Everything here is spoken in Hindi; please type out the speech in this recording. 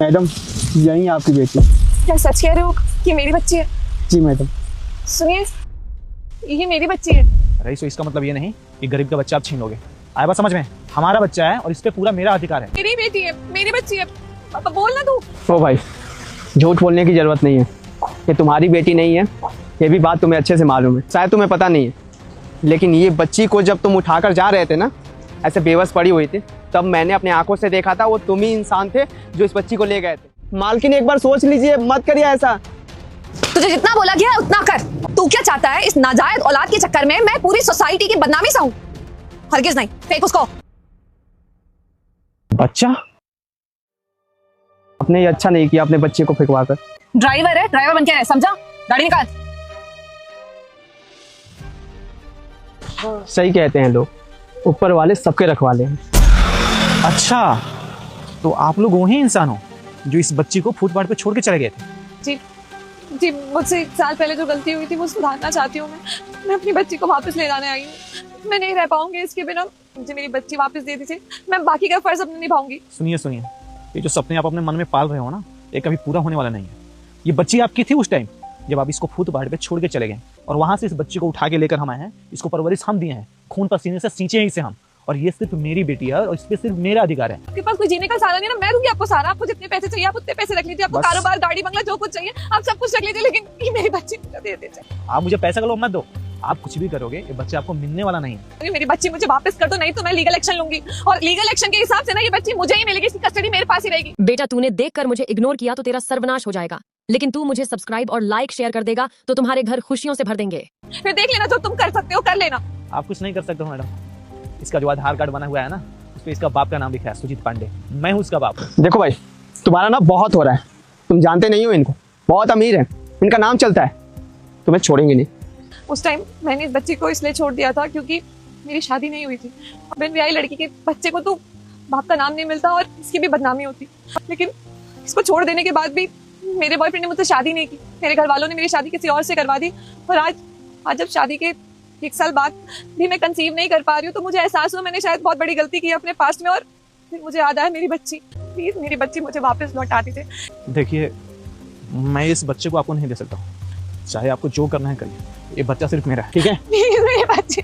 मैडम, यही आपकी बेटी। क्या सच कह रहे हो कि मेरी बच्ची है? जी मैडम। सुनिए, ये मेरी बच्ची है। रईस, तो इसका मतलब ये नहीं कि गरीब का बच्चा आप छीन लोगे। आया बात समझ में? हमारा बच्चा है और इस पे पूरा मेरा अधिकार है। मेरी बेटी है, मेरी बच्ची है। बोल ना तू। ओ भाई, झूठ बोलने की जरूरत नहीं है। ये तुम्हारी बेटी नहीं है, ये भी बात तुम्हें अच्छे से मालूम है। शायद तुम्हें पता नहीं है, लेकिन ये बच्ची को जब तुम उठाकर जा रहे थे ना, ऐसे बेबस पड़ी हुई थी, तब मैंने अपने आंखों से देखा था। वो तुम ही इंसान थे जो इस बच्ची को ले गए थे। मालकिन, एक बार सोच लीजिए, मत करिए ऐसा। तुझे जितना बोला गया उतना कर। तू क्या चाहता है? इस नाजायज औलाद के चक्कर में मैं पूरी सोसाइटी की बदनामी सहूं? हरगिज नहीं, फेंक उसको। बच्चा? आपने ये अच्छा नहीं किया अपने बच्चे को फेंकवा कर। ड्राइवर है, ड्राइवर बन के रहे, समझा? गाड़ी निकाल। सही कहते हैं लोग, ऊपर वाले सबके रखवाले हैं। अच्छा, तो आप लोग वही इंसान हो जो इस बच्ची को फुटपाथ पे छोड़ के चले गए थे? जी जी, मुझसे 1 साल पहले जो गलती हुई थी वो सुधारना चाहती हूँ मैं अपनी बच्ची को वापस ले जाने आई हूँ। मैं नहीं रह पाऊंगी इसके बिना। मुझे मेरी बच्ची वापस दे दीजिए, मैं बाकी का फर्ज अपने निभाऊंगी। सुनिए, ये जो सपने आप अपने मन में पाल रहे हो ना, ये कभी पूरा होने वाला नहीं है। ये बच्ची आपकी थी उस टाइम जब आप इसको फुटपाथ पे छोड़ के चले गए, और वहां से इस बच्ची को उठा के लेकर हम आए हैं। इसको परवरिश हम दिए हैं, खून पसीने से सींचे हैं इसे हम, और ये सिर्फ मेरी बेटी है और इस पे सिर्फ मेरा अधिकार है। आपके पास कोई जीने का सारा नहीं ना, मैं दूंगी आपको सारा। आपको जितने पैसे चाहिए आप उतने पैसे रख लीजिए। आपको बस। कारोबार, गाड़ी, बंगला जो कुछ चाहिए आप सब कुछ रख लीजिए, लेकिन ये मेरी बच्ची मुझे दे दीजिए। आप मुझे पैसा का लोभ मत दो। आप कुछ भी करोगे, ये बच्चा आपको मिलने वाला नहीं है। अरे मेरी बच्ची मुझे वापस कर दो, नहीं तो मैं लीगल एक्शन लूंगी, और लीगल एक्शन के हिसाब से ना ये बच्ची मुझे ही मिलेगी। इसकी कस्टडी मेरे पास ही रहेगी। बेटा, तूने देखकर मुझे इग्नोर किया तो तेरा सर्वनाश हो जाएगा, लेकिन तू मुझे सब्सक्राइब और लाइक शेयर कर देगा तो तुम्हारे घर खुशियों से भर देंगे। फिर देख लेना, जो तुम कर सकते हो कर लेना। आप कुछ नहीं कर सकते हो मैडम। इसका जो आधार कार्ड बना हुआ है ना, उस पे इसका बाप का नाम लिखा है, सुजीत पांडे। मैं हूँ उसका बाप। देखो भाई, तुम्हारा ना बहुत हो रहा है। तुम जानते नहीं हो इनको, बहुत अमीर है, इनका नाम चलता है। तुम्हें छोड़ेंगे नहीं। उस टाइम मैंने इस बच्ची को इसलिए छोड़ दिया था क्योंकि मेरी शादी नहीं हुई थी। बिन ब्याही लड़की के बच्चे को तो बाप का नाम नहीं मिलता और इसकी भी बदनामी होती। लेकिन इसको छोड़ देने के बाद भी मेरे बॉयफ्रेंड ने मुझसे शादी नहीं की। मेरे घर वालों ने मेरी शादी किसी और से करवा दी, और आज जब शादी के 1 साल बाद भी मैं कंसीव नहीं कर पा रही हूँ, तो मुझे एहसास हुआ मैंने शायद बहुत बड़ी गलती की अपने पास्ट में। और फिर मुझे याद आया, मेरी बच्ची, प्लीज मेरी बच्ची मुझे वापस लौटा दीजिए। देखिए, मैं इस बच्चे को आपको नहीं दे सकता हूँ। चाहे आपको जो करना है करिए, ये बच्चा सिर्फ मेरा है, ठीक है? प्लीज मेरी बच्ची